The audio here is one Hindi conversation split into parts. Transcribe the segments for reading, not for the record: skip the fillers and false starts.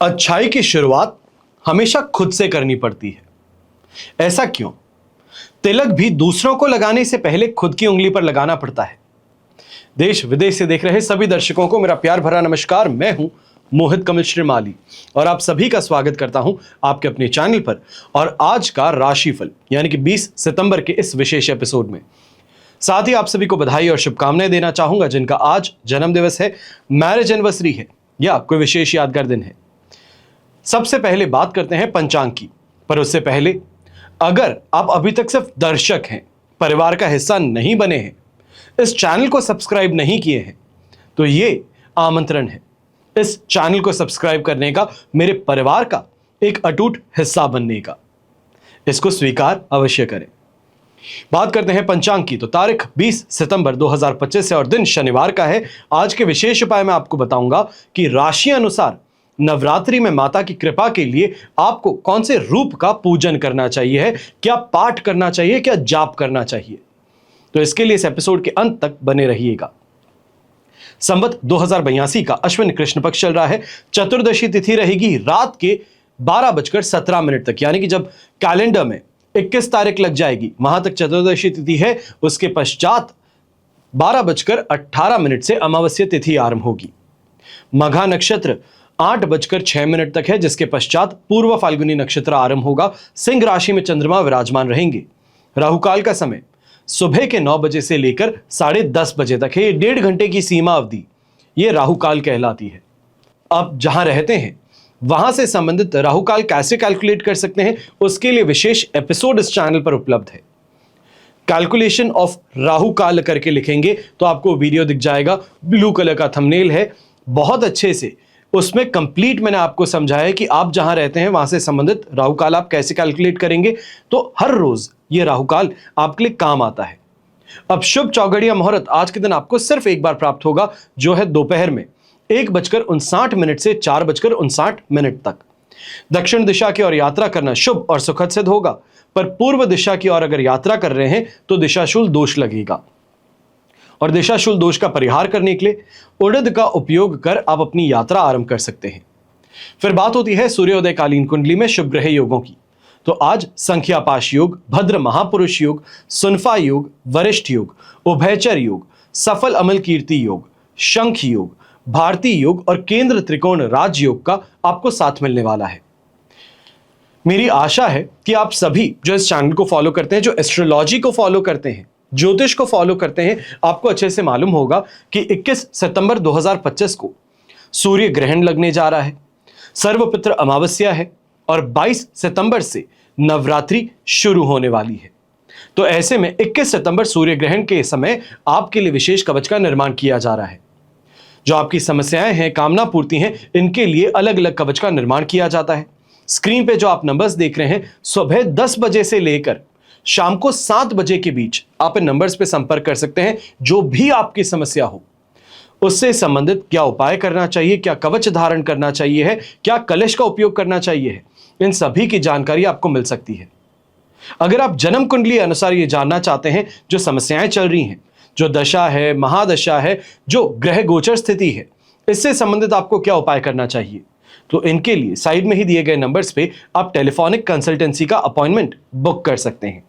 अच्छाई की शुरुआत हमेशा खुद से करनी पड़ती है। ऐसा क्यों? तिलक भी दूसरों को लगाने से पहले खुद की उंगली पर लगाना पड़ता है। देश विदेश से देख रहे सभी दर्शकों को मेरा प्यार भरा नमस्कार। मैं हूं मोहित कमल श्रीमाली और आप सभी का स्वागत करता हूं आपके अपने चैनल पर और आज का राशिफल यानी कि 20 सितंबर के इस विशेष एपिसोड में। साथ ही आप सभी को बधाई और शुभकामनाएं देना चाहूंगा जिनका आज जन्म दिवस है, मैरिज एनिवर्सरी है या कोई विशेष यादगार दिन है। सबसे पहले बात करते हैं पंचांग की, पर उससे पहले अगर आप अभी तक सिर्फ दर्शक हैं, परिवार का हिस्सा नहीं बने हैं, इस चैनल को सब्सक्राइब नहीं किए हैं, तो ये आमंत्रण है इस चैनल को सब्सक्राइब करने का, मेरे परिवार का एक अटूट हिस्सा बनने का। इसको स्वीकार अवश्य करें। बात करते हैं पंचांग की, तो तारीख 20 सितंबर 2025 है और दिन शनिवार का है। आज के विशेष उपाय मैं आपको बताऊंगा कि राशि अनुसार नवरात्रि में माता की कृपा के लिए आपको कौन से रूप का पूजन करना चाहिए है, क्या पाठ करना चाहिए, क्या जाप करना चाहिए। तो इसके लिए इस एपिसोड के अंत तक बने रहिएगा। संवत 2082 का अश्विन कृष्ण पक्ष चल रहा है। चतुर्दशी तिथि रहेगी रात के 12:17 तक, यानी कि जब कैलेंडर में 21 तारीख लग जाएगी वहां तक चतुर्दशी तिथि है। उसके पश्चात 12:18 से अमावस्या तिथि आरंभ होगी। मघा नक्षत्र 8:06 तक है, जिसके पश्चात पूर्व फाल्गुनी नक्षत्र आरंभ होगा। सिंह राशि में चंद्रमा विराजमान रहेंगे। राहुकाल का समय सुबह के 9 बजे से लेकर 10:30 बजे तक है। ये 1.5 घंटे की सीमा अवधि ये राहुकाल कहलाती है। अब जहां रहते हैं वहां से संबंधित राहुकाल कैसे कैलकुलेट कर सकते हैं, उसके लिए विशेष एपिसोड इस चैनल पर उपलब्ध है। कैलकुलेशन ऑफ राहुकाल करके लिखेंगे तो आपको वीडियो दिख जाएगा। ब्लू कलर का थंबनेल है, बहुत अच्छे से उसमें कंप्लीट मैंने आपको समझाया है कि आप जहां रहते हैं वहां से संबंधित राहुकाल आप कैसे कैलकुलेट करेंगे, तो हर रोज ये राहुकाल आपके लिए काम आता है। अब शुभ चौघड़िया मुहूर्त आज के दिन आपको सिर्फ एक बार प्राप्त होगा, जो है दोपहर में 1:59 से 4:59 तक। दक्षिण दिशा की ओर यात्रा करना शुभ और सुखद सिद्ध होगा, पर पूर्व दिशा की ओर अगर यात्रा कर रहे हैं तो दिशाशूल दोष लगेगा और दिशाशूल दोष का परिहार करने के लिए उड़द का उपयोग कर आप अपनी यात्रा आरंभ कर सकते हैं। फिर बात होती है सूर्योदय कालीन कुंडली में शुभ ग्रह योगों की। तो आज संख्या पाश योग, भद्र महापुरुष योग, सुनफा योग, वरिष्ठ योग, उभयचर योग, सफल अमल कीर्ति योग, शंख योग, भारतीय योग और केंद्र त्रिकोण राज योग का आपको साथ मिलने वाला है। मेरी आशा है कि आप सभी जो इस चैनल को फॉलो करते हैं, जो एस्ट्रोलॉजी को फॉलो करते हैं, ज्योतिष को फॉलो करते हैं, आपको अच्छे से मालूम होगा कि 21 सितंबर 2025 को सूर्य ग्रहण लगने जा रहा है, सर्वपित्र अमावस्या है और 22 सितंबर से नवरात्रि शुरू होने वाली है। तो ऐसे में 21 सितंबर सूर्य ग्रहण के समय आपके लिए विशेष कवच का निर्माण किया जा रहा है। जो आपकी समस्याएं हैं, कामना पूर्ति हैं, इनके लिए अलग अलग कवच का निर्माण किया जाता है। स्क्रीन पे जो आप नंबर्स देख रहे हैं, सुबह 10 बजे से लेकर शाम को 7 बजे के बीच आप इन नंबर्स पे संपर्क कर सकते हैं। जो भी आपकी समस्या हो उससे संबंधित क्या उपाय करना चाहिए, क्या कवच धारण करना चाहिए है, क्या कलश का उपयोग करना चाहिए है, इन सभी की जानकारी आपको मिल सकती है। अगर आप जन्म कुंडली अनुसार ये जानना चाहते हैं जो समस्याएं चल रही हैं, जो दशा है, महादशा है, जो ग्रह गोचर स्थिति है, इससे संबंधित आपको क्या उपाय करना चाहिए, तो इनके लिए साइड में ही दिए गए नंबर्स पे आप टेलीफोनिक कंसल्टेंसी का अपॉइंटमेंट बुक कर सकते हैं।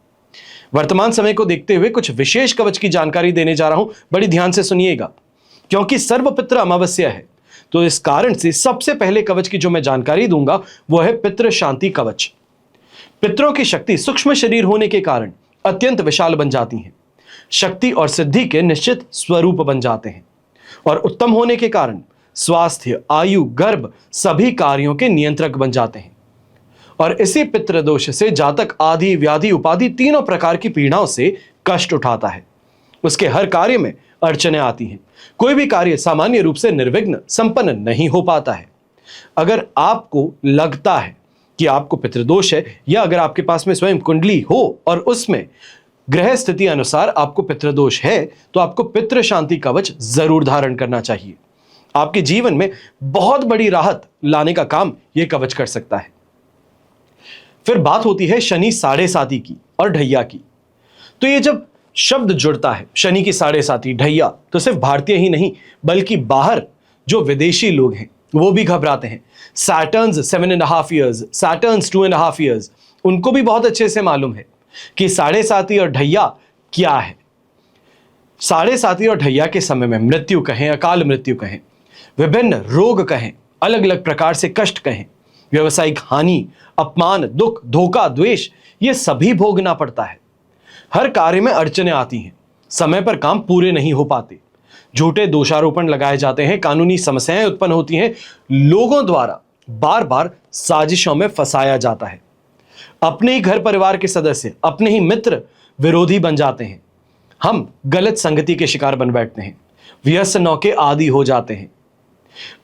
वर्तमान समय को देखते हुए कुछ विशेष कवच की जानकारी देने जा रहा हूं, बड़ी ध्यान से सुनिएगा क्योंकि सर्वपित्र अमावस्या है। तो इस कारण से सबसे पहले कवच की जो मैं जानकारी दूंगा वो है पितृ शांति कवच। पितरों की शक्ति सूक्ष्म शरीर होने के कारण अत्यंत विशाल बन जाती है, शक्ति और सिद्धि के निश्चित स्वरूप बन जाते हैं और उत्तम होने के कारण स्वास्थ्य, आयु, गर्भ सभी कार्यों के नियंत्रक बन जाते हैं। और इसी पितृदोष से जातक आदि, व्याधि, उपाधि तीनों प्रकार की पीड़ाओं से कष्ट उठाता है। उसके हर कार्य में अड़चने आती हैं, कोई भी कार्य सामान्य रूप से निर्विघ्न संपन्न नहीं हो पाता है। अगर आपको लगता है कि आपको पितृदोष है या अगर आपके पास में स्वयं कुंडली हो और उसमें ग्रह स्थिति अनुसार आपको पितृदोष है, तो आपको पितृ शांति कवच जरूर धारण करना चाहिए। आपके जीवन में बहुत बड़ी राहत लाने का काम यह कवच कर सकता है। फिर बात होती है शनि 7.5 की और ढैया की। तो ये जब शब्द जुड़ता है शनि की 7.5 ढैया, तो सिर्फ भारतीय ही नहीं बल्कि बाहर जो विदेशी लोग हैं वो भी घबराते हैं। सैटर्न्स 7.5 ईयर्स, सैटर्न्स 2.5 ईयर्स, उनको भी बहुत अच्छे से मालूम है कि साढ़े साती और ढैया क्या है। साढ़े साती और ढैया के समय में मृत्यु कहें, अकाल मृत्यु कहें, विभिन्न रोग कहें, अलग अलग प्रकार से कष्ट कहें, व्यवसायिक हानि, अपमान, दुख, धोखा, द्वेष, ये सभी भोगना पड़ता है। हर कार्य में अड़चनें आती हैं, समय पर काम पूरे नहीं हो पाते, झूठे दोषारोपण लगाए जाते हैं, कानूनी समस्याएं उत्पन्न होती हैं, लोगों द्वारा बार बार साजिशों में फंसाया जाता है। अपने ही घर परिवार के सदस्य, अपने ही मित्र विरोधी बन जाते हैं। हम गलत संगति के शिकार बन बैठते हैं, व्यसनों के आदी हो जाते हैं।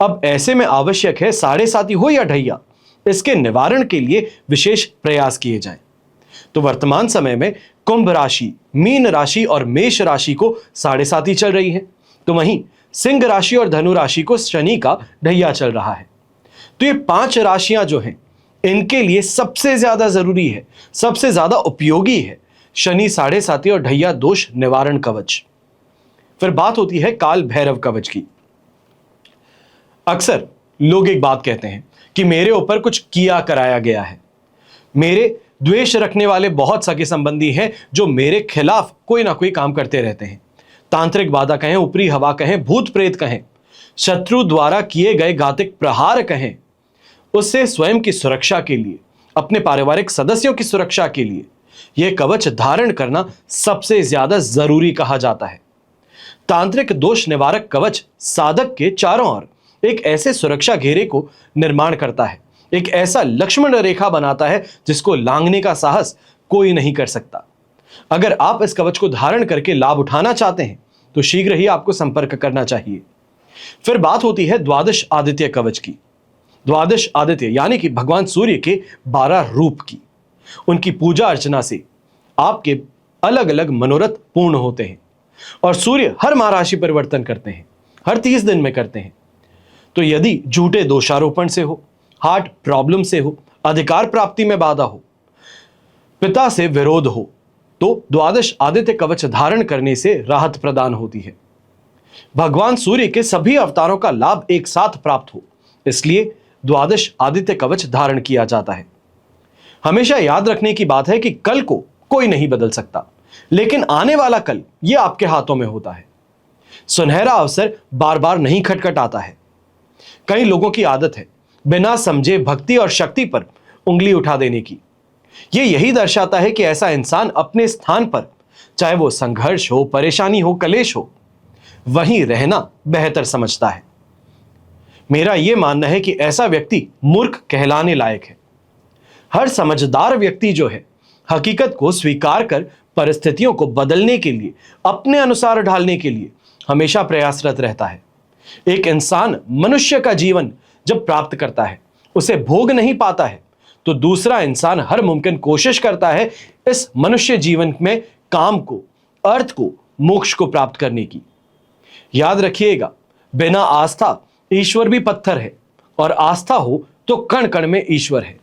अब ऐसे में आवश्यक है, साढ़े साती हो या ढैया, इसके निवारण के लिए विशेष प्रयास किए जाएं। तो वर्तमान समय में कुंभ राशि, मीन राशि और मेष राशि को साढ़े साती चल रही है, तो वहीं सिंह राशि और धनु राशि को शनि का ढैया चल रहा है। तो ये 5 राशियां जो हैं, इनके लिए सबसे ज्यादा जरूरी है, सबसे ज्यादा उपयोगी है शनि साढ़े साती और ढैया दोष निवारण कवच। फिर बात होती है काल भैरव कवच की। अक्सर लोग एक बात कहते हैं कि मेरे ऊपर कुछ किया कराया गया है, मेरे द्वेष रखने वाले बहुत सगे संबंधी हैं जो मेरे खिलाफ कोई ना कोई काम करते रहते हैं। तांत्रिक बाधा कहें, ऊपरी हवा कहें, भूत प्रेत कहें, शत्रु द्वारा किए गए घातक प्रहार कहें, उससे स्वयं की सुरक्षा के लिए, अपने पारिवारिक सदस्यों की सुरक्षा के लिए यह कवच धारण करना सबसे ज्यादा जरूरी कहा जाता है। तांत्रिक दोष निवारक कवच साधक के चारों ओर एक ऐसे सुरक्षा घेरे को निर्माण करता है, एक ऐसा लक्ष्मण रेखा बनाता है जिसको लांघने का साहस कोई नहीं कर सकता। अगर आप इस कवच को धारण करके लाभ उठाना चाहते हैं तो शीघ्र ही आपको संपर्क करना चाहिए। फिर बात होती है द्वादश आदित्य कवच की। द्वादश आदित्य यानी कि भगवान सूर्य के 12 रूप की, उनकी पूजा अर्चना से आपके अलग अलग मनोरथ पूर्ण होते हैं। और सूर्य हर माह राशि परिवर्तन करते हैं, हर 30 दिन में करते हैं। तो यदि झूठे दोषारोपण से हो, हार्ट प्रॉब्लम से हो, अधिकार प्राप्ति में बाधा हो, पिता से विरोध हो, तो द्वादश आदित्य कवच धारण करने से राहत प्रदान होती है। भगवान सूर्य के सभी अवतारों का लाभ एक साथ प्राप्त हो, इसलिए द्वादश आदित्य कवच धारण किया जाता है। हमेशा याद रखने की बात है कि कल को कोई नहीं बदल सकता, लेकिन आने वाला कल यह आपके हाथों में होता है। सुनहरा अवसर बार बार नहीं खटखटाता है। कई लोगों की आदत है बिना समझे भक्ति और शक्ति पर उंगली उठा देने की। यह यही दर्शाता है कि ऐसा इंसान अपने स्थान पर, चाहे वो संघर्ष हो, परेशानी हो, कलेश हो, वहीं रहना बेहतर समझता है। मेरा यह मानना है कि ऐसा व्यक्ति मूर्ख कहलाने लायक है। हर समझदार व्यक्ति जो है, हकीकत को स्वीकार कर परिस्थितियों को बदलने के लिए, अपने अनुसार ढालने के लिए हमेशा प्रयासरत रहता है। एक इंसान मनुष्य का जीवन जब प्राप्त करता है, उसे भोग नहीं पाता है, तो दूसरा इंसान हर मुमकिन कोशिश करता है इस मनुष्य जीवन में काम को, अर्थ को, मोक्ष को प्राप्त करने की। याद रखिएगा, बिना आस्था ईश्वर भी पत्थर है, और आस्था हो तो कण कण में ईश्वर है।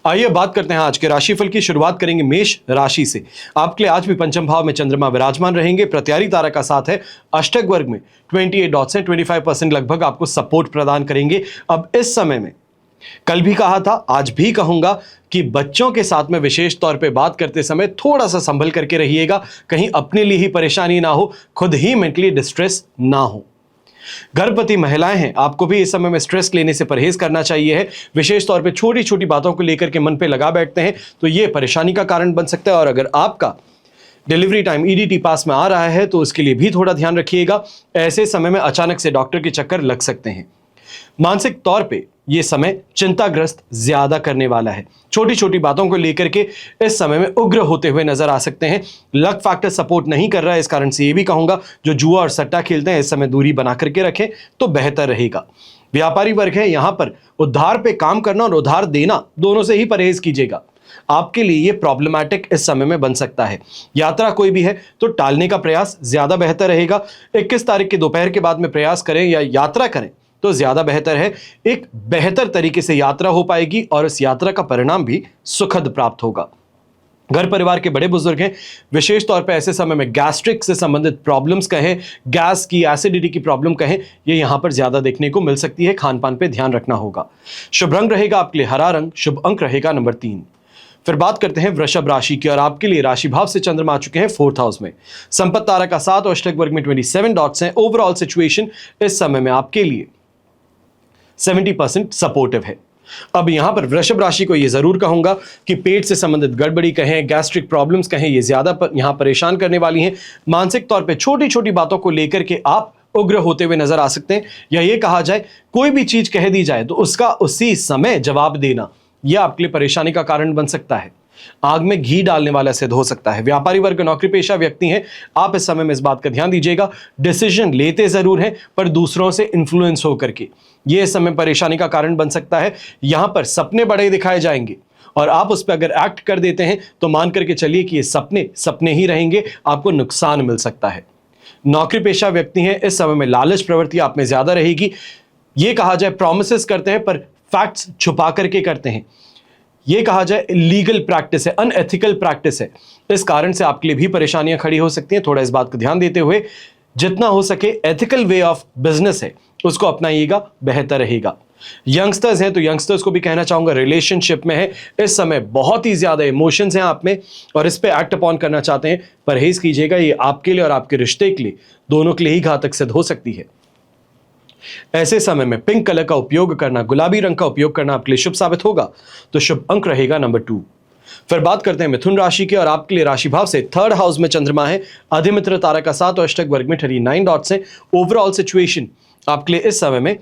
आइए बात करते हैं आज के राशिफल की। शुरुआत करेंगे मेष राशि से। आपके लिए आज भी पंचम भाव में चंद्रमा विराजमान रहेंगे। प्रत्यारी तारा का साथ है। अष्टक वर्ग में 28 डॉट से 25% लगभग आपको सपोर्ट प्रदान करेंगे। अब इस समय में, कल भी कहा था, आज भी कहूंगा कि बच्चों के साथ में विशेष तौर पे बात करते समय थोड़ा सा संभल करके रहिएगा, कहीं अपने लिए ही परेशानी ना हो, खुद ही मेंटली डिस्ट्रेस ना हो। गर्भवती महिलाएं हैं, आपको भी इस समय में स्ट्रेस लेने से परहेज करना चाहिए है। विशेष तौर पे छोटी छोटी बातों को लेकर के मन पे लगा बैठते हैं तो ये परेशानी का कारण बन सकता है। और अगर आपका डिलीवरी टाइम ईडीटी पास में आ रहा है तो उसके लिए भी थोड़ा ध्यान रखिएगा। ऐसे समय में अचानक से डॉक्टर के चक्कर लग सकते हैं। मानसिक तौर पे ये समय चिंताग्रस्त ज्यादा करने वाला है। छोटी छोटी बातों को लेकर के इस समय में उग्र होते हुए नजर आ सकते हैं। लक फैक्टर सपोर्ट नहीं कर रहा है, इस कारण से ये भी कहूंगा जो जुआ और सट्टा खेलते हैं इस समय दूरी बना करके रखें तो बेहतर रहेगा। व्यापारी वर्ग है, यहां पर उधार पे काम करना और उधार देना दोनों से ही परहेज कीजिएगा। आपके लिए ये प्रॉब्लमैटिक इस समय में बन सकता है। यात्रा कोई भी है तो टालने का प्रयास ज्यादा बेहतर रहेगा। 21 तारीख के दोपहर के बाद में प्रयास करें या यात्रा करें तो ज्यादा बेहतर है। एक बेहतर तरीके से यात्रा हो पाएगी और इस यात्रा का परिणाम भी सुखद प्राप्त होगा। घर परिवार के बड़े बुजुर्ग हैं, विशेष तौर पे ऐसे समय में गैस्ट्रिक से संबंधित प्रॉब्लम्स कहें, गैस की, एसिडिटी की प्रॉब्लम कहें, ये यहां पर ज्यादा देखने को मिल सकती है। खान पान पे ध्यान रखना होगा। शुभ रंग रहेगा आपके लिए हरा रंग, शुभ अंक रहेगा नंबर 3। फिर बात करते हैं वृषभ राशि की, और आपके लिए राशि भाव से चंद्रमा आ चुके हैं 4th हाउस में। संपत्ति तारा का 7 और अष्टक वर्ग में 27 डॉट्स हैं। ओवरऑल सिचुएशन इस समय में आपके लिए 70% सपोर्टिव है। अब यहां पर वृषभ राशि को यह जरूर कहूंगा कि पेट से संबंधित गड़बड़ी कहें, गैस्ट्रिक प्रॉब्लम्स कहें, ये ज्यादा यहां परेशान करने वाली हैं। मानसिक तौर पे छोटी छोटी बातों को लेकर के आप उग्र होते हुए नजर आ सकते हैं, या ये कहा जाए कोई भी चीज कह दी जाए तो उसका उसी समय जवाब देना, यह आपके लिए परेशानी का कारण बन सकता है। आग में घी डालने वाला सिद्ध हो सकता है। व्यापारी वर्ग, नौकरी पेशा व्यक्ति हैं, आप इस समय में इस बात का ध्यान दीजिएगा, डिसीजन लेते जरूर हैं पर दूसरों से इन्फ्लुएंस होकर के, यह इस समय परेशानी का कारण बन सकता है। यहां पर सपने बड़े दिखाए जाएंगे और आप उस पर अगर एक्ट कर देते हैं तो मान करके चलिए कि ये सपने सपने ही रहेंगे, आपको नुकसान मिल सकता है। नौकरी पेशा व्यक्ति हैं, इस समय में लालच प्रवृत्ति आप में ज्यादा रहेगी। यह कहा जाए प्रोमिसेस करते हैं पर फैक्ट्स छुपा करके करते हैं, यह कहा जाए इलीगल प्रैक्टिस है, अनएथिकल प्रैक्टिस है। इस कारण से आपके लिए भी परेशानियां खड़ी हो सकती हैं। थोड़ा इस बात का ध्यान देते हुए जितना हो सके एथिकल वे ऑफ बिजनेस है उसको अपनाइएगा, बेहतर रहेगा। यंगस्टर्स हैं तो यंगस्टर्स को भी कहना चाहूंगा, रिलेशनशिप में है इस समय बहुत ही ज्यादा इमोशंस हैं आप में और इस पे एक्ट अपॉन करना चाहते हैं, परहेज कीजिएगा। ये आपके लिए और आपके रिश्ते के लिए, दोनों के लिए ही घातक सिद्ध हो सकती है। ऐसे समय में पिंक कलर का उपयोग करना, गुलाबी रंग का उपयोग करना आपके लिए शुभ साबित होगा। तो शुभ अंक रहेगा नंबर 2। फिर बात करते हैं मिथुन राशि की, और आपके लिए राशि भाव से 3rd हाउस में चंद्रमा है। अधिमित्र तारा का 7 और अष्टक वर्ग में 39 डॉट्स हैं। ओवरऑल सिचुएशन आपके लिए इस समय में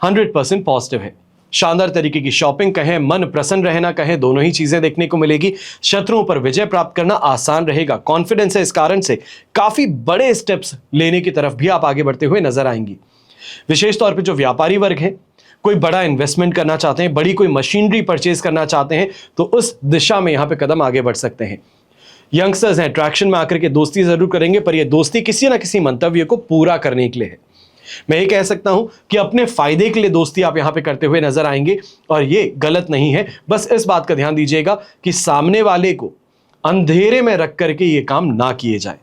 100% पॉजिटिव है। शानदार तरीके की शॉपिंग कहें, मन प्रसन्न रहना कहें, दोनों ही चीजें देखने को मिलेगी। शत्रुओं पर विजय प्राप्त करना आसान रहेगा। कॉन्फिडेंस है, इस कारण से काफी बड़े स्टेप्स लेने की तरफ भी आप आगे बढ़ते हुए नजर आएंगी। विशेष तौर पे जो व्यापारी वर्ग हैं, कोई बड़ा इन्वेस्टमेंट करना चाहते हैं, बड़ी कोई मशीनरी परचेज करना चाहते हैं तो उस दिशा में यहां पे कदम आगे बढ़ सकते हैं। यंगस्टर्स हैं, अट्रैक्शन में आकर के दोस्ती जरूर करेंगे पर यह दोस्ती किसी ना किसी मंतव्य को पूरा करने के लिए है। मैं ये कह सकता हूं कि अपने फायदे के लिए दोस्ती आप यहां पे करते हुए नजर आएंगे और ये गलत नहीं है। बस इस बात का ध्यान दीजिएगा कि सामने वाले को अंधेरे में रख करके ये काम ना किए जाए।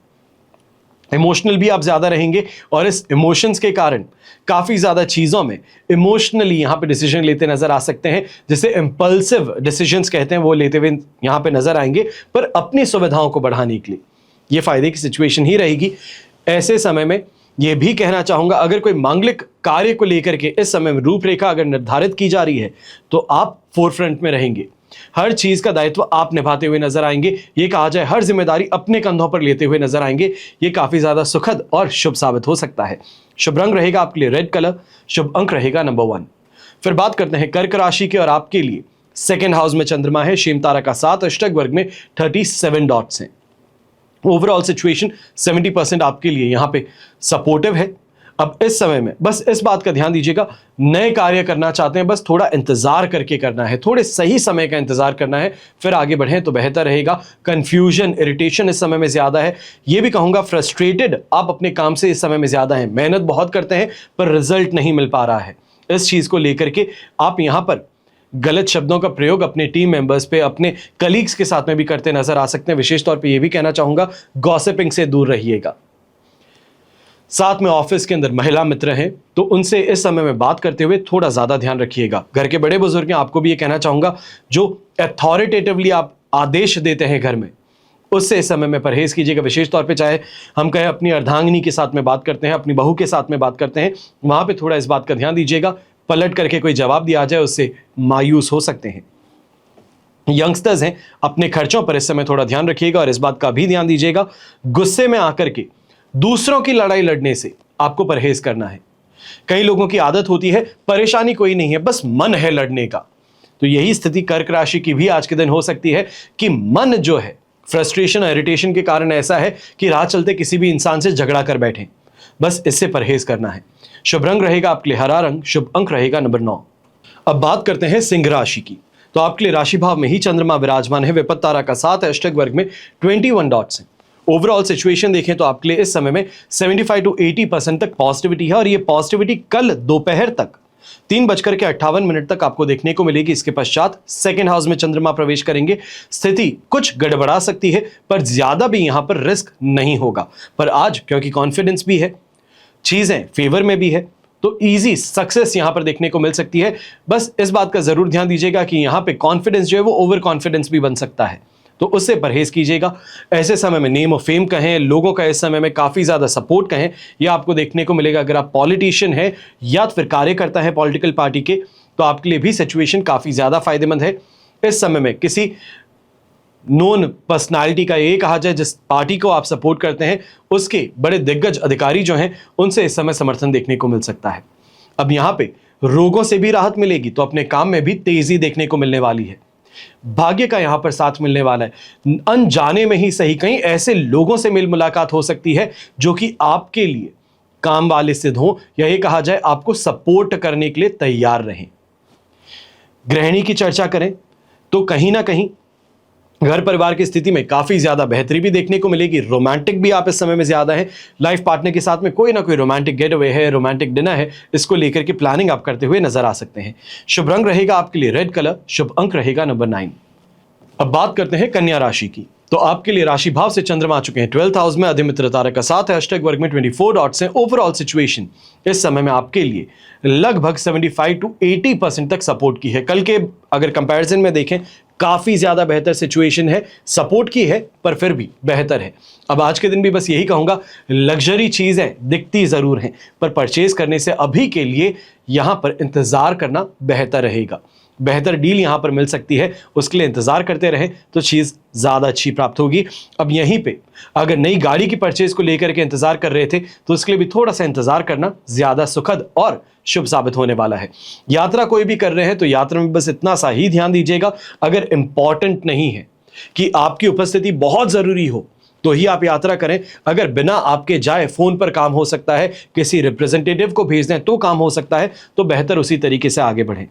इमोशनल भी आप ज्यादा रहेंगे और इस इमोशंस के कारण काफी ज्यादा चीजों में इमोशनली यहां पे डिसीजन लेते नजर आ सकते हैं, जिसे इंपल्सिव डिसीजंस कहते हैं, वो लेते हुए यहां पे नजर आएंगे पर अपनी सुविधाओं को बढ़ाने के लिए ये फायदे की सिचुएशन ही रहेगी। ऐसे समय में यह भी कहना चाहूंगा, अगर कोई मांगलिक कार्य को लेकर के इस समय में रूपरेखा अगर निर्धारित की जा रही है तो आप फोरफ्रंट में रहेंगे। हर चीज का दायित्व आप निभाते हुए नजर आएंगे। ये कहा जाए हर जिम्मेदारी अपने कंधों पर लेते हुए नजर आएंगे। ये काफी ज्यादा सुखद और शुभ साबित हो सकता है। शुभ रंग रहेगा आपके लिए रेड कलर, शुभ अंक रहेगा नंबर 1। फिर बात करते हैं कर्क राशि की, और आपके लिए 2nd हाउस में चंद्रमा है। शेम तारा का 7 अष्टक वर्ग में 37 डॉट्स हैं। ओवरऑल सिचुएशन 70% आपके लिए यहां पे सपोर्टिव है। अब इस समय में बस इस बात का ध्यान दीजिएगा, नए कार्य करना चाहते हैं बस थोड़ा इंतजार करके करना है, थोड़े सही समय का इंतजार करना है, फिर आगे बढ़ें तो बेहतर रहेगा। कंफ्यूजन, इरिटेशन इस समय में ज्यादा है। यह भी कहूंगा फ्रस्ट्रेटेड आप अपने काम से इस समय में ज्यादा हैं। मेहनत बहुत करते हैं पर रिजल्ट नहीं मिल पा रहा है। इस चीज को लेकर के आप यहां पर गलत शब्दों का प्रयोग अपने टीम मेंबर्स पे, अपने कलीग्स के साथ में भी करते नजर आ सकते हैं। विशेष तौर पे ये भी कहना चाहूंगा, गॉसिपिंग से दूर रहिएगा। साथ में ऑफिस के अंदर महिला मित्र हैं तो उनसे इस समय में बात करते हुए थोड़ा ज्यादा ध्यान रखिएगा। घर के बड़े बुजुर्ग हैं, आपको भी ये कहना चाहूंगा, जो अथॉरिटेटिवली आप आदेश देते हैं घर में, उससे इस समय में परहेज कीजिएगा। विशेष तौर पे चाहे हम कहें अपनी अर्धांगिनी के साथ में बात करते हैं, अपनी बहू के साथ में बात करते हैं, वहां पे थोड़ा इस बात का ध्यान दीजिएगा, पलट करके कोई जवाब दिया जाए उससे मायूस हो सकते हैं। यंगस्टर्स हैं, अपने खर्चों पर इस समय थोड़ा ध्यान रखिएगा और इस बात का भी ध्यान दीजिएगा, गुस्से में आकर के दूसरों की लड़ाई लड़ने से आपको परहेज करना है। कई लोगों की आदत होती है, परेशानी कोई नहीं है बस मन है लड़ने का, तो यही स्थिति कर्क राशि की भी आज के दिन हो सकती है कि मन जो है फ्रस्ट्रेशन और इरिटेशन के कारण ऐसा है कि राह चलते किसी भी इंसान से झगड़ा कर बैठे। बस इससे परहेज करना है। शुभ रंग रहेगा आपके लिए हरा रंग, शुभ अंक रहेगा नंबर 9। अब बात करते हैं सिंह राशि की, तो आपके लिए राशि भाव में ही चंद्रमा विराजमान है। विपत्ति तारा का 7 है, अष्टक वर्ग में 21 डॉट्स हैं। ओवरऑल सिचुएशन देखें तो आपके लिए इस समय में 75 to 80% तक पॉजिटिविटी है और ये पॉजिटिविटी कल दोपहर तक 3:58 तक आपको देखने को मिलेगी। इसके पश्चात सेकंड हाउस में चंद्रमा प्रवेश करेंगे। स्थिति कुछ गड़बड़ा सकती है, पर ज्यादा भी यहां पर रिस्क नहीं होगा। पर आज क्योंकि कॉन्फिडेंस भी है, चीजें फेवर में भी है, तो इजी सक्सेस यहां पर देखने को मिल सकती है। बस इस बात का जरूर ध्यान दीजिएगा कि यहां पे कॉन्फिडेंस जो है वो ओवर कॉन्फिडेंस भी बन सकता है, तो उससे परहेज कीजिएगा। ऐसे समय में नेम ऑफ फेम कहें, लोगों का इस समय में काफी ज्यादा सपोर्ट कहें, यह आपको देखने को मिलेगा। अगर आप पॉलिटिशियन है या फिर कार्यकर्ता है पॉलिटिकल पार्टी के, तो आपके लिए भी सिचुएशन काफी ज्यादा फायदेमंद है। इस समय में किसी नोन पर्सनालिटी का ये कहा जाए जिस पार्टी को आप सपोर्ट करते हैं, उसके बड़े दिग्गज अधिकारी जो हैं उनसे इस समय समर्थन देखने को मिल सकता है। अब यहां पे रोगों से भी राहत मिलेगी, तो अपने काम में भी तेजी देखने को मिलने वाली है। भाग्य का यहां पर साथ मिलने वाला है। अनजाने में ही सही कहीं ऐसे लोगों से मिल मुलाकात हो सकती है जो कि आपके लिए काम वाले सिद्ध हो, या ये कहा जाए आपको सपोर्ट करने के लिए तैयार रहें। गृहिणी की चर्चा करें तो कहीं ना कहीं घर परिवार की स्थिति में काफी ज्यादा बेहतरी भी देखने को मिलेगी। रोमांटिक भी आप इस समय में ज्यादा है। लाइफ पार्टनर के साथ में कोई ना कोई रोमांटिक गेट अवे है, रोमांटिक डिनर है, इसको लेकर के प्लानिंग आप करते हुए नजर आ सकते हैं। शुभ रंग रहेगा आपके लिए रेड कलर, शुभ अंक रहेगा नंबर 9। अब बात करते हैं कन्या राशि की। तो आपके लिए राशि भाव से चंद्रमा आ चुके हैं 12th हाउस में, अधिमित्र तारक का साथ है, अष्टक वर्ग में 24 डॉट्स हैं। ओवरऑल सिचुएशन इस समय में आपके लिए लगभग 75 to 80% तक सपोर्ट की है। कल के अगर कंपैरिजन में देखें, काफी ज्यादा बेहतर सिचुएशन है, सपोर्ट की है पर फिर भी बेहतर है। अब आज के दिन भी बस यही कहूंगा, लग्जरी चीजें दिखती जरूर हैं, पर परचेज करने से अभी के लिए यहां पर इंतजार करना बेहतर रहेगा। बेहतर डील यहां पर मिल सकती है, उसके लिए इंतजार करते रहे तो चीज ज्यादा अच्छी प्राप्त होगी। अब यहीं पे अगर नई गाड़ी की परचेज को लेकर के इंतजार कर रहे थे, तो उसके लिए भी थोड़ा सा इंतजार करना ज्यादा सुखद और शुभ साबित होने वाला है। यात्रा कोई भी कर रहे हैं तो यात्रा में बस इतना सा ही ध्यान दीजिएगा, अगर इंपॉर्टेंट नहीं है कि आपकी उपस्थिति बहुत जरूरी हो तो ही आप यात्रा करें। अगर बिना आपके जाए फोन पर काम हो सकता है, किसी रिप्रेजेंटेटिव को भेज दें तो काम हो सकता है, तो बेहतर उसी तरीके से आगे बढ़ें।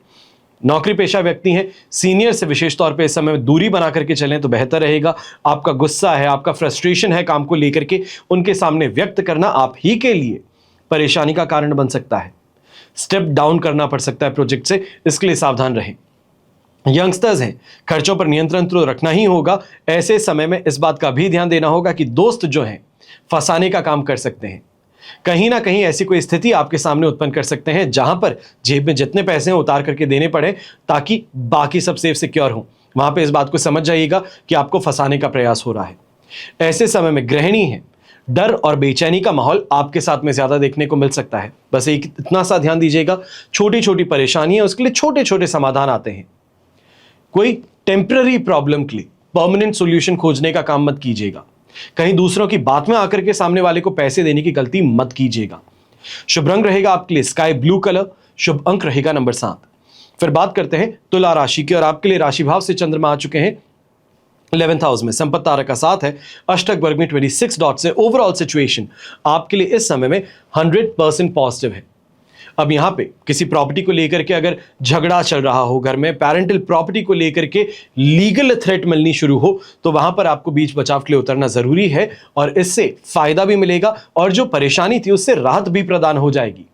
नौकरी पेशा व्यक्ति हैं, सीनियर से विशेष तौर पे इस समय में दूरी बना करके चलें तो बेहतर रहेगा। आपका गुस्सा है, आपका फ्रस्ट्रेशन है काम को लेकर के, उनके सामने व्यक्त करना आप ही के लिए परेशानी का कारण बन सकता है। स्टेप डाउन करना पड़ सकता है प्रोजेक्ट से, इसके लिए सावधान रहें। यंगस्टर्स हैं, खर्चों पर नियंत्रण तो रखना ही होगा। ऐसे समय में इस बात का भी ध्यान देना होगा कि दोस्त जो हैं फंसाने का काम कर सकते हैं। कहीं ना कहीं ऐसी कोई स्थिति आपके सामने उत्पन्न कर सकते हैं जहां पर जेब में जितने पैसे हैं उतार करके देने पड़े, ताकि बाकी सब सेफ सिक्योर हो। वहां पे इस बात को समझ जाइएगा कि आपको फंसाने का प्रयास हो रहा है। ऐसे समय में गृहिणी है, डर और बेचैनी का माहौल आपके साथ में ज्यादा देखने को मिल सकता है। बस एक इतना सा ध्यान दीजिएगा, छोटी छोटी परेशानी है उसके लिए छोटे छोटे समाधान आते हैं। कोई टेम्पररी प्रॉब्लम के लिए परमानेंट सॉल्यूशन खोजने का काम मत कीजिएगा। कहीं दूसरों की बात में आकर के सामने वाले को पैसे देने की गलती मत कीजिएगा। शुभ रंग रहेगा आपके लिए स्काई ब्लू कलर, शुभ अंक रहेगा नंबर 7। फिर बात करते हैं तुला राशि की, और आपके लिए राशि भाव से चंद्रमा आ चुके हैं 11th हाउस में, संपत्ति तारक का साथ है, अष्टक वर्ग में 26 डॉट्स से। ओवरऑल सिचुएशन आपके लिए इस समय में 100% पॉजिटिव है। अब यहां पे किसी प्रॉपर्टी को लेकर के अगर झगड़ा चल रहा हो घर में, पेरेंटल प्रॉपर्टी को लेकर के लीगल थ्रेट मिलनी शुरू हो, तो वहां पर आपको बीच बचाव के लिए उतरना जरूरी है, और इससे फायदा भी मिलेगा और जो परेशानी थी उससे राहत भी प्रदान हो जाएगी।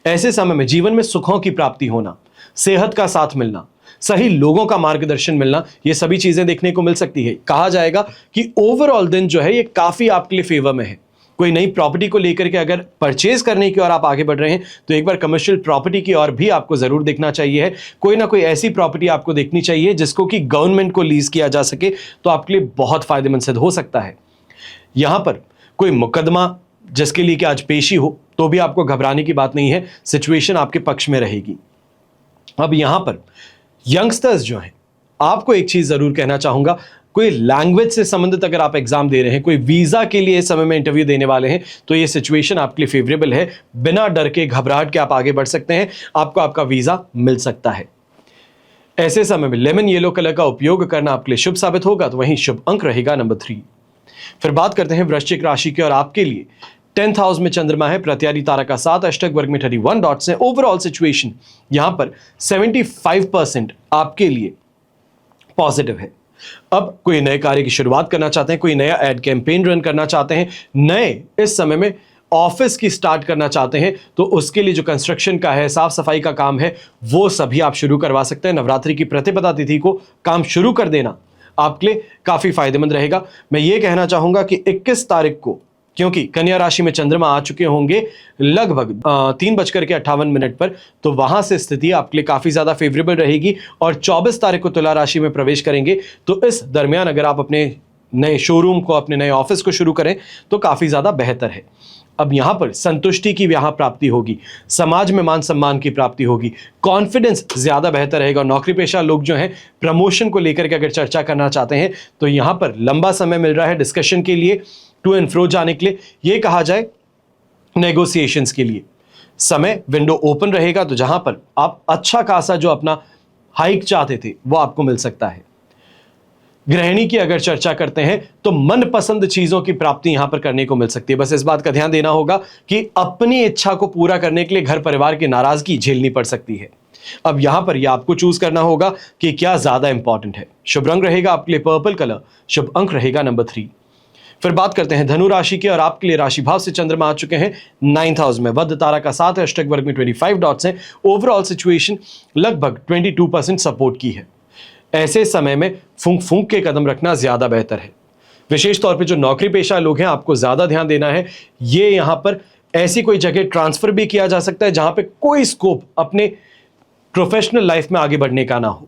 ऐसे समय में जीवन में सुखों की प्राप्ति होना, सेहत का साथ मिलना, सही लोगों का मार्गदर्शन मिलना, ये सभी चीजें देखने को मिल सकती है। कहा जाएगा कि ओवरऑल दिन जो है ये काफी आपके लिए फेवर में है। कोई नई प्रॉपर्टी को लेकर के अगर परचेज करने की ओर आप आगे बढ़ रहे हैं तो एक बार कमर्शियल प्रॉपर्टी की ओर भी आपको जरूर देखना चाहिए है। कोई ना कोई ऐसी प्रॉपर्टी आपको देखनी चाहिए जिसको कि गवर्नमेंट को लीज किया जा सके, तो आपके लिए बहुत फायदेमंद सिद्ध हो सकता है। यहां पर कोई मुकदमा जिसके लिए कि आज पेशी हो तो भी आपको घबराने की बात नहीं है, सिचुएशन आपके पक्ष में रहेगी। अब यहां पर यंगस्टर्स जो हैं, आपको एक चीज जरूर कहना चाहूंगा, कोई लैंग्वेज से संबंधित अगर आप एग्जाम दे रहे हैं, कोई वीजा के लिए इस समय में इंटरव्यू देने वाले हैं, तो ये सिचुएशन आपके लिए फेवरेबल है। बिना डर के, घबराहट के आप आगे बढ़ सकते हैं, आपको आपका वीजा मिल सकता है। ऐसे समय में लेमन येलो कलर का उपयोग करना आपके लिए शुभ साबित होगा, तो वहीं शुभ अंक रहेगा नंबर 3। फिर बात करते हैं वृश्चिक राशि की, और आपके लिए 10th हाउस में चंद्रमा है, प्रत्यारी तारा का साथ, अष्टक वर्ग में 31 डॉट्स है। ओवरऑल सिचुएशन यहां पर 75% आपके लिए पॉजिटिव है। अब कोई नए कार्य की शुरुआत करना चाहते हैं, कोई नया एड कैंपेन रन करना चाहते हैं, नए इस समय में ऑफिस की स्टार्ट करना चाहते हैं तो उसके लिए जो कंस्ट्रक्शन का है, साफ सफाई का काम है, वो सभी आप शुरू करवा सकते हैं। नवरात्रि की प्रतिपदा तिथि को काम शुरू कर देना आपके लिए काफी फायदेमंद रहेगा। मैं ये कहना चाहूंगा कि 21 तारीख को, क्योंकि कन्या राशि में चंद्रमा आ चुके होंगे लगभग 3:58 पर, तो वहां से स्थिति आपके लिए काफी ज्यादा फेवरेबल रहेगी। और 24 तारीख को तुला राशि में प्रवेश करेंगे, तो इस दरमियान अगर आप अपने नए शोरूम को, अपने नए ऑफिस को शुरू करें तो काफी ज्यादा बेहतर है। अब यहां पर संतुष्टि की यहां प्राप्ति होगी, समाज में मान सम्मान की प्राप्ति होगी, कॉन्फिडेंस ज्यादा बेहतर रहेगा। नौकरी पेशा लोग जो हैं प्रमोशन को लेकर के अगर चर्चा करना चाहते हैं तो यहां पर लंबा समय मिल रहा है डिस्कशन के लिए, टू एंड फ्रो जाने के लिए, ये कहा जाए नेगोशिएशंस के लिए समय विंडो ओपन रहेगा। तो जहां पर आप अच्छा खासा जो अपना हाइक चाहते थे वो आपको मिल सकता है। गृहिणी की अगर चर्चा करते हैं तो मनपसंद चीजों की प्राप्ति यहां पर करने को मिल सकती है। बस इस बात का ध्यान देना होगा कि अपनी इच्छा को पूरा करने के लिए घर परिवार की नाराजगी झेलनी पड़ सकती है। अब यहां पर यह आपको चूज करना होगा कि क्या ज्यादा इंपॉर्टेंट है। शुभ रंग रहेगा आपके लिए पर्पल कलर, शुभ अंक रहेगा नंबर 3। फिर बात करते हैं धनु राशि की, और आपके लिए राशि भाव से चंद्रमा आ चुके हैं 9th हाउस में। वध तारा का 7 है, अष्टक वर्ग में 25 डॉट्स हैं। ओवरऑल सिचुएशन लगभग 22% सपोर्ट की है। ऐसे समय में फूंक फूंक के कदम रखना ज्यादा बेहतर है। विशेष तौर पे जो नौकरी पेशा लोग हैं, आपको ज्यादा ध्यान देना है। ये यहां पर ऐसी कोई जगह ट्रांसफर भी किया जा सकता है जहां पे कोई स्कोप अपने प्रोफेशनल लाइफ में आगे बढ़ने का ना हो।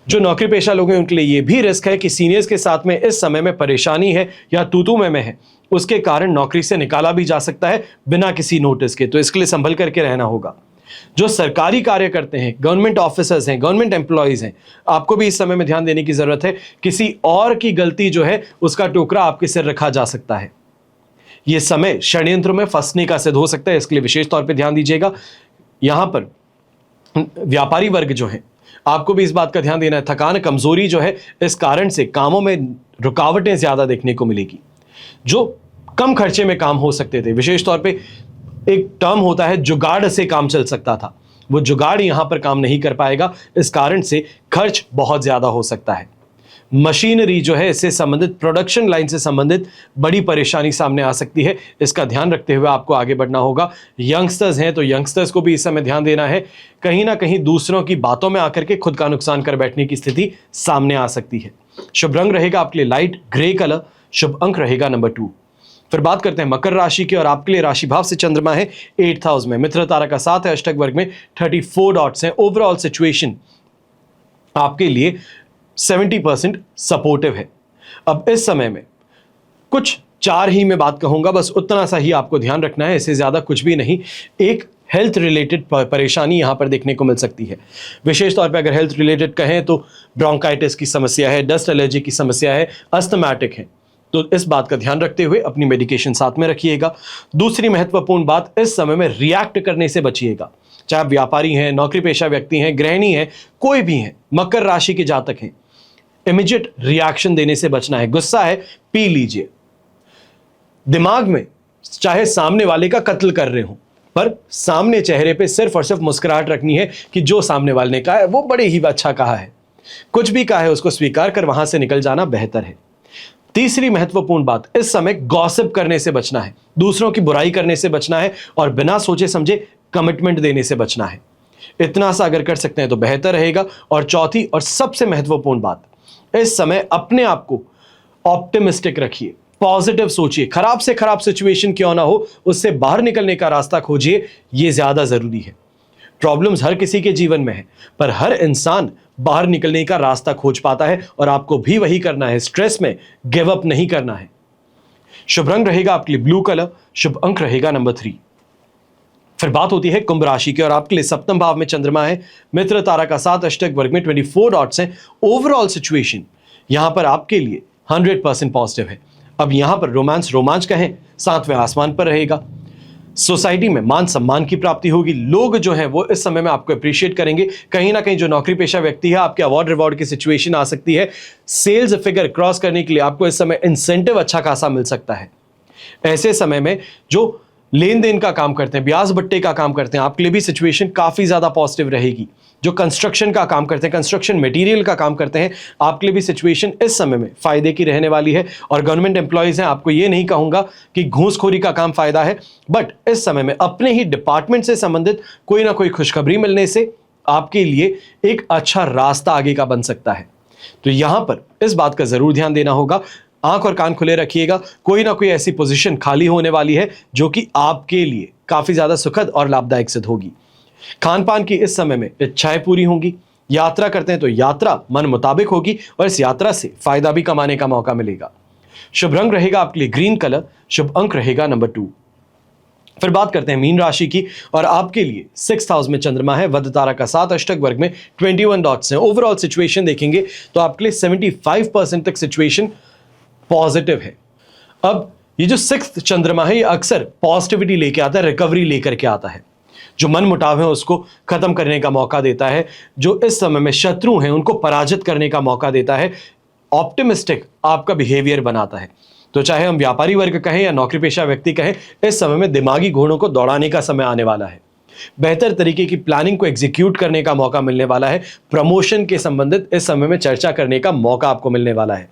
जो नौकरी पेशा लोग हैं उनके लिए ये भी रिस्क है कि सीनियर्स के साथ में इस समय में परेशानी है या तू में है, उसके कारण नौकरी से निकाला भी जा सकता है बिना किसी नोटिस के। तो इसके लिए संभल करके रहना होगा। जो सरकारी कार्य करते हैं, गवर्नमेंट ऑफिसर्स हैं, गवर्नमेंट एम्प्लॉइज हैं, आपको भी इस समय में ध्यान देने की जरूरत है। किसी और की गलती जो है उसका टोकरा आपके सिर रखा जा सकता है। यह समय षड्यंत्रों में फंसने का सिद्ध हो सकता है, इसके लिए विशेष तौर पे ध्यान दीजिएगा। यहां पर व्यापारी वर्ग जो है, आपको भी इस बात का ध्यान देना है। थकान, कमजोरी जो है, इस कारण से कामों में रुकावटें ज्यादा देखने को मिलेगी। जो कम खर्चे में काम हो सकते थे, विशेष तौर पे एक टर्म होता है जुगाड़ से काम चल सकता था, वो जुगाड़ यहां पर काम नहीं कर पाएगा। इस कारण से खर्च बहुत ज्यादा हो सकता है। मशीनरी जो है, इससे संबंधित, प्रोडक्शन लाइन से संबंधित बड़ी परेशानी सामने आ सकती है। इसका ध्यान रखते हुए आपको आगे बढ़ना होगा। यंगस्टर्स हैं तो यंगस्टर्स को भी इस समय ध्यान देना है। कहीं ना कहीं दूसरों की बातों में आकर के खुद का नुकसान कर बैठने की स्थिति सामने आ सकती है। शुभ रंग रहेगा आपके लिए लाइट ग्रे कलर, शुभ अंक रहेगा नंबर 2। फिर बात करते हैं मकर राशि की, और आपके लिए राशि भाव से चंद्रमा है 8th हाउस में। मित्र तारा का 7 है, अष्टक वर्ग में 34 डॉट्स हैं। ओवरऑल सिचुएशन आपके लिए 70% सपोर्टिव है। अब इस समय में कुछ 4 ही मैं बात कहूंगा, बस उतना सा ही आपको ध्यान रखना है, इससे ज्यादा कुछ भी नहीं। एक हेल्थ रिलेटेड परेशानी यहां पर देखने को मिल सकती है। विशेष तौर पे अगर हेल्थ रिलेटेड कहें तो ब्रोंकाइटिस की समस्या है, डस्ट एलर्जी की समस्या है, अस्थमैटिक है। तो इस बात का ध्यान रखते हुए अपनी मेडिकेशन साथ में रखिएगा। दूसरी महत्वपूर्ण बात, इस समय में रिएक्ट करने से बचिएगा। चाहे आप व्यापारी हैं, नौकरी पेशा व्यक्ति हैं, गृहिणी हैं, कोई भी हैं, मकर राशि के जातक हैं, इमीडिएट रिएक्शन देने से बचना है। गुस्सा है, पी लीजिए। दिमाग में चाहे सामने वाले का कत्ल कर रहे हो, पर सामने चेहरे पे सिर्फ और सिर्फ मुस्कुराहट रखनी है कि जो सामने वाले ने कहा है वो बड़े ही अच्छा कहा है। कुछ भी कहा है उसको स्वीकार कर वहां से निकल जाना बेहतर है। तीसरी महत्वपूर्ण बात, इस समय गॉसिप करने से बचना है, दूसरों की बुराई करने से बचना है, और बिना सोचे समझे कमिटमेंट देने से बचना है। इतना सा अगर कर सकते हैं तो बेहतर रहेगा। और चौथी और सबसे महत्वपूर्ण बात, इस समय अपने आप को ऑप्टिमिस्टिक रखिए, पॉजिटिव सोचिए। खराब से खराब सिचुएशन क्यों ना हो, उससे बाहर निकलने का रास्ता खोजिए, यह ज्यादा जरूरी है। प्रॉब्लम्स हर किसी के जीवन में है, पर हर इंसान बाहर निकलने का रास्ता खोज पाता है, और आपको भी वही करना है। स्ट्रेस में गिव अप नहीं करना है। शुभ रंग रहेगा आपके लिए ब्लू कलर, शुभ अंक रहेगा नंबर 3। फिर बात होती है कुंभ राशि की, और आपके लिए 7वें भाव में चंद्रमा है। मित्र तारा का 7, अष्टक वर्ग में 24 डॉट्स हैं। ओवरऑल सिचुएशन यहां पर आपके लिए 100% पॉजिटिव है। अब यहां पर रोमांच कहें, 7वें आसमान पर रहेगा। सोसाइटी में मान सम्मान की प्राप्ति होगी। लोग जो हैं वो इस समय में आपको अप्रिशिएट करेंगे। कहीं ना कहीं जो नौकरी पेशा व्यक्ति है, आपके अवार्ड रिवॉर्ड की सिचुएशन आ सकती है। सेल्स फिगर क्रॉस करने के लिए आपको इस समय इंसेंटिव अच्छा खासा मिल सकता है। ऐसे समय में जो लेन देन का काम करते हैं, ब्याज बट्टे का काम करते हैं, आपके लिए भी सिचुएशन काफी ज्यादा पॉजिटिव रहेगी। जो कंस्ट्रक्शन का काम करते हैं, कंस्ट्रक्शन मटेरियल का काम करते हैं, आपके लिए भी सिचुएशन इस समय में फायदे की रहने वाली है। और गवर्नमेंट एम्प्लॉयज हैं, आपको ये नहीं कहूंगा कि घूसखोरी का काम फायदा है, बट इस समय में अपने ही डिपार्टमेंट से संबंधित कोई ना कोई खुशखबरी मिलने से आपके लिए एक अच्छा रास्ता आगे का बन सकता है। तो यहां पर इस बात का जरूर ध्यान देना होगा, आंख और कान खुले रखिएगा, कोई ना कोई ऐसी पोजीशन खाली होने वाली है जो कि आपके लिए काफी ज्यादा सुखद और लाभदायक सिद्ध होगी। खान पान की इस समय में इच्छाएं पूरी होंगी। यात्रा करते हैं तो यात्रा मन मुताबिक होगी और इस यात्रा से फायदा भी कमाने का मौका मिलेगा। शुभ रंग रहेगा आपके लिए ग्रीन कलर, शुभ अंक रहेगा नंबर 2। फिर बात करते हैं मीन राशि की, और आपके लिए 6th हाउस में चंद्रमा है, वध तारा का 7 अष्टक वर्ग में 21 डॉट्स हैं। ओवरऑल सिचुएशन देखेंगे तो आपके लिए 75% तक सिचुएशन पॉजिटिव है। अब ये जो 6th चंद्रमा है, ये अक्सर पॉजिटिविटी लेके आता है, रिकवरी लेकर के आता है। जो मन मुटाव है उसको खत्म करने का मौका देता है, जो इस समय में शत्रु हैं उनको पराजित करने का मौका देता है, ऑप्टिमिस्टिक आपका बिहेवियर बनाता है। तो चाहे हम व्यापारी वर्ग कहें या नौकरी पेशा व्यक्ति कहें, इस समय में दिमागी घोड़ों को दौड़ाने का समय आने वाला है। बेहतर तरीके की प्लानिंग को एग्जीक्यूट करने का मौका मिलने वाला है। प्रमोशन के संबंधित इस समय में चर्चा करने का मौका आपको मिलने वाला है।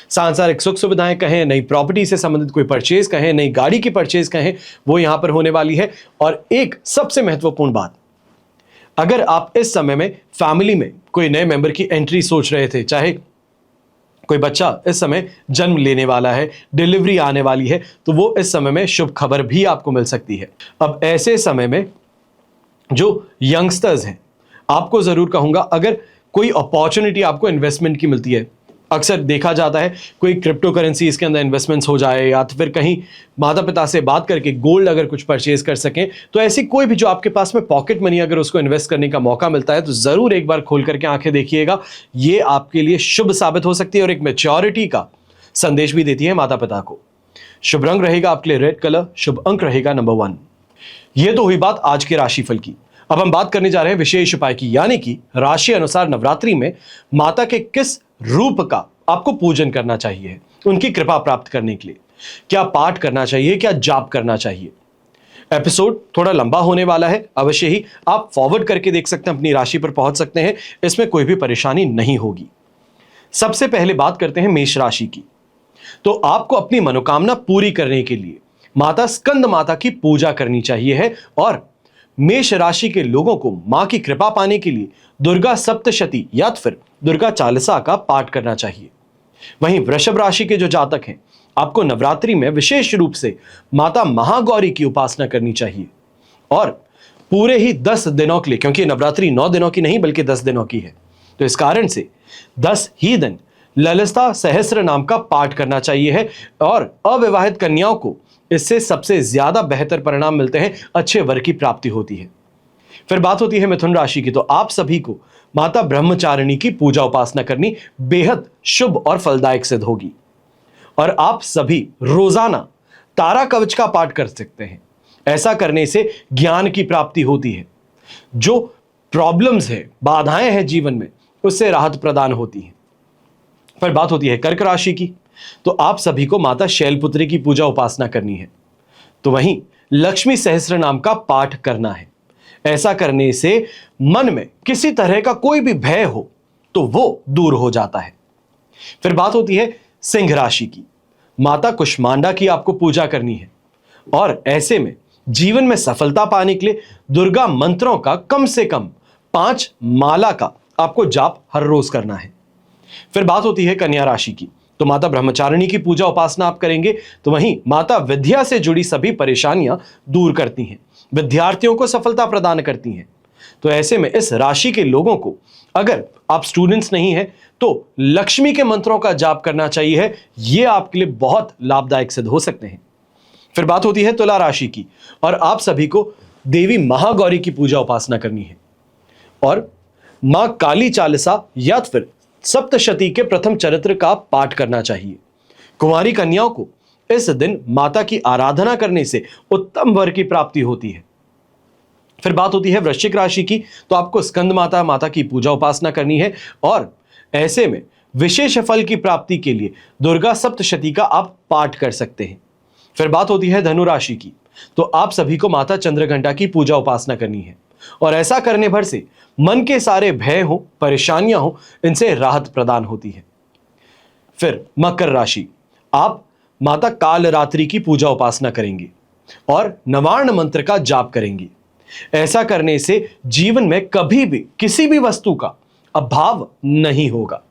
सांसारिक सुख सुविधाएं कहें, नई प्रॉपर्टी से संबंधित कोई परचेज कहें, नई गाड़ी की परचेज कहें, वो यहां पर होने वाली है। और एक सबसे महत्वपूर्ण बात, अगर आप इस समय में फैमिली में कोई नए मेंबर की एंट्री सोच रहे थे, चाहे कोई बच्चा इस समय जन्म लेने वाला है, डिलीवरी आने वाली है, तो वो इस समय में शुभ खबर भी आपको मिल सकती है। अब ऐसे समय में जो यंगस्टर्स हैं, आपको जरूर कहूंगा, अगर कोई अपॉर्चुनिटी आपको इन्वेस्टमेंट की मिलती है, अक्सर देखा जाता है कोई क्रिप्टो करेंसी के अंदर इन्वेस्टमेंट्स हो जाए, या तो फिर कहीं माता पिता से बात करके गोल्ड अगर कुछ परचेज कर सकें, तो ऐसी कोई भी जो आपके पास में पॉकेट मनी अगर उसको इन्वेस्ट करने का मौका मिलता है तो जरूर एक बार खोल करके आंखें देखिएगा। ये आपके लिए शुभ साबित हो सकती है और एक मैच्योरिटी का संदेश भी देती है माता पिता को। शुभ रंग रहेगा आपके लिए रेड कलर, शुभ अंक रहेगा नंबर 1। ये तो हुई बात आज के राशिफल की। अब हम बात करने जा रहे हैं विशेष उपाय की, यानी कि राशि अनुसार नवरात्रि में माता के किस रूप का आपको पूजन करना चाहिए, उनकी कृपा प्राप्त करने के लिए क्या पाठ करना चाहिए, क्या जाप करना चाहिए। एपिसोड थोड़ा लंबा होने वाला है, अवश्य ही आप फॉरवर्ड करके देख सकते हैं, अपनी राशि पर पहुंच सकते हैं, इसमें कोई भी परेशानी नहीं होगी। सबसे पहले बात करते हैं मेष राशि की। तो आपको अपनी मनोकामना पूरी करने के लिए माता स्कंद माता की पूजा करनी चाहिए है, और मेष राशि के लोगों को मां की कृपा पाने के लिए दुर्गा सप्तशती या फिर दुर्गा चालीसा का पाठ करना चाहिए। वहीं वृषभ राशि के जो जातक हैं, आपको नवरात्रि में विशेष रूप से माता महागौरी की उपासना करनी चाहिए, और पूरे ही 10 दिनों के लिए, क्योंकि नवरात्रि 9 दिनों की नहीं बल्कि 10 दिनों की है, तो इस कारण से 10 ही दिन ललिता सहस्त्र नाम का पाठ करना चाहिए है। और अविवाहित कन्याओं को इससे सबसे ज्यादा बेहतर परिणाम मिलते हैं, अच्छे वर की प्राप्ति होती है। फिर बात होती है मिथुन राशि की। तो आप सभी को माता ब्रह्मचारिणी की पूजा उपासना करनी बेहद शुभ और फलदायक सिद्ध होगी, और आप सभी रोजाना तारा कवच का पाठ कर सकते हैं। ऐसा करने से ज्ञान की प्राप्ति होती है, जो प्रॉब्लम्स है, बाधाएं हैं जीवन में, उससे राहत प्रदान होती है। फिर बात होती है कर्क राशि की। तो आप सभी को माता शैलपुत्री की पूजा उपासना करनी है, तो वहीं लक्ष्मी सहस्त्र नाम का पाठ करना है। ऐसा करने से मन में किसी तरह का कोई भी भय हो तो वो दूर हो जाता है। फिर बात होती है सिंह राशि की। माता कुष्मांडा की आपको पूजा करनी है, और ऐसे में जीवन में सफलता पाने के लिए दुर्गा मंत्रों का कम से कम 5 माला का आपको जाप हर रोज करना है। फिर बात होती है कन्या राशि की। तो माता ब्रह्मचारिणी की पूजा उपासना आप करेंगे, तो वहीं माता विद्या से जुड़ी सभी परेशानियां दूर करती हैं, विद्यार्थियों को सफलता प्रदान करती हैं। तो ऐसे में इस राशि के लोगों को, अगर आप स्टूडेंट्स नहीं हैं, तो लक्ष्मी के मंत्रों का जाप करना चाहिए, ये आपके लिए बहुत लाभदायक सिद्ध हो सकते हैं। फिर बात होती है तुला राशि की, और आप सभी को देवी महागौरी की पूजा उपासना करनी है, और मां काली चालीसा या फिर सप्तशती के प्रथम चरित्र का पाठ करना चाहिए। कुंवारी कन्याओं को इस दिन माता की आराधना करने से उत्तम वर की प्राप्ति होती है। फिर बात होती है वृश्चिक राशि की। तो आपको स्कंद माता की पूजा उपासना करनी है, और ऐसे में विशेष फल की प्राप्ति के लिए दुर्गा सप्तशती का आप पाठ कर सकते हैं। फिर बात होती है धनु राशि की। तो आप सभी को माता चंद्रघंटा की पूजा उपासना करनी है और ऐसा करने भर से मन के सारे भय हो, परेशानियां हो, इनसे राहत प्रदान होती है। फिर मकर राशि, आप माता कालरात्रि की पूजा उपासना करेंगे और नवार्ण मंत्र का जाप करेंगे। ऐसा करने से जीवन में कभी भी किसी भी वस्तु का अभाव नहीं होगा।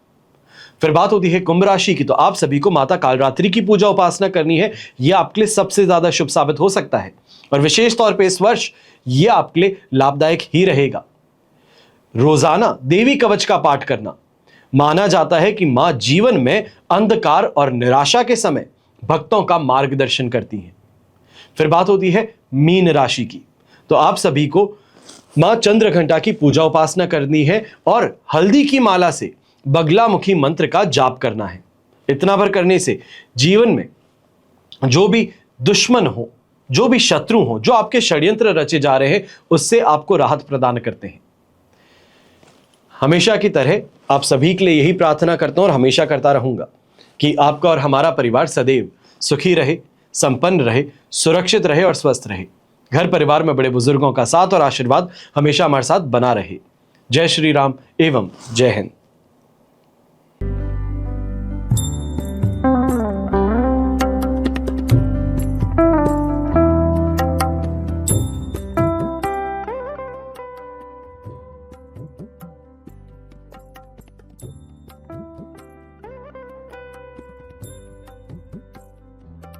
फिर बात होती है कुंभ राशि की, तो आप सभी को माता कालरात्रि की पूजा उपासना करनी है। यह आपके लिए सबसे ज्यादा शुभ साबित हो सकता है और विशेष तौर पे इस वर्ष यह आपके लिए लाभदायक ही रहेगा। रोजाना देवी कवच का पाठ करना, माना जाता है कि मां जीवन में अंधकार और निराशा के समय भक्तों का मार्गदर्शन करती हैं। फिर बात होती है मीन राशि की, तो आप सभी को मां चंद्रघंटा की पूजा उपासना करनी है और हल्दी की माला से बगलामुखी मंत्र का जाप करना है। इतना भर करने से जीवन में जो भी दुश्मन हो, जो भी शत्रु हो, जो आपके षड्यंत्र रचे जा रहे हैं, उससे आपको राहत प्रदान करते हैं। हमेशा की तरह आप सभी के लिए यही प्रार्थना करता हूं और हमेशा करता रहूंगा कि आपका और हमारा परिवार सदैव सुखी रहे, संपन्न रहे, सुरक्षित रहे और स्वस्थ रहे। घर परिवार में बड़े बुजुर्गों का साथ और आशीर्वाद हमेशा हमारे साथ बना रहे। जय श्री राम एवं जय हिंद।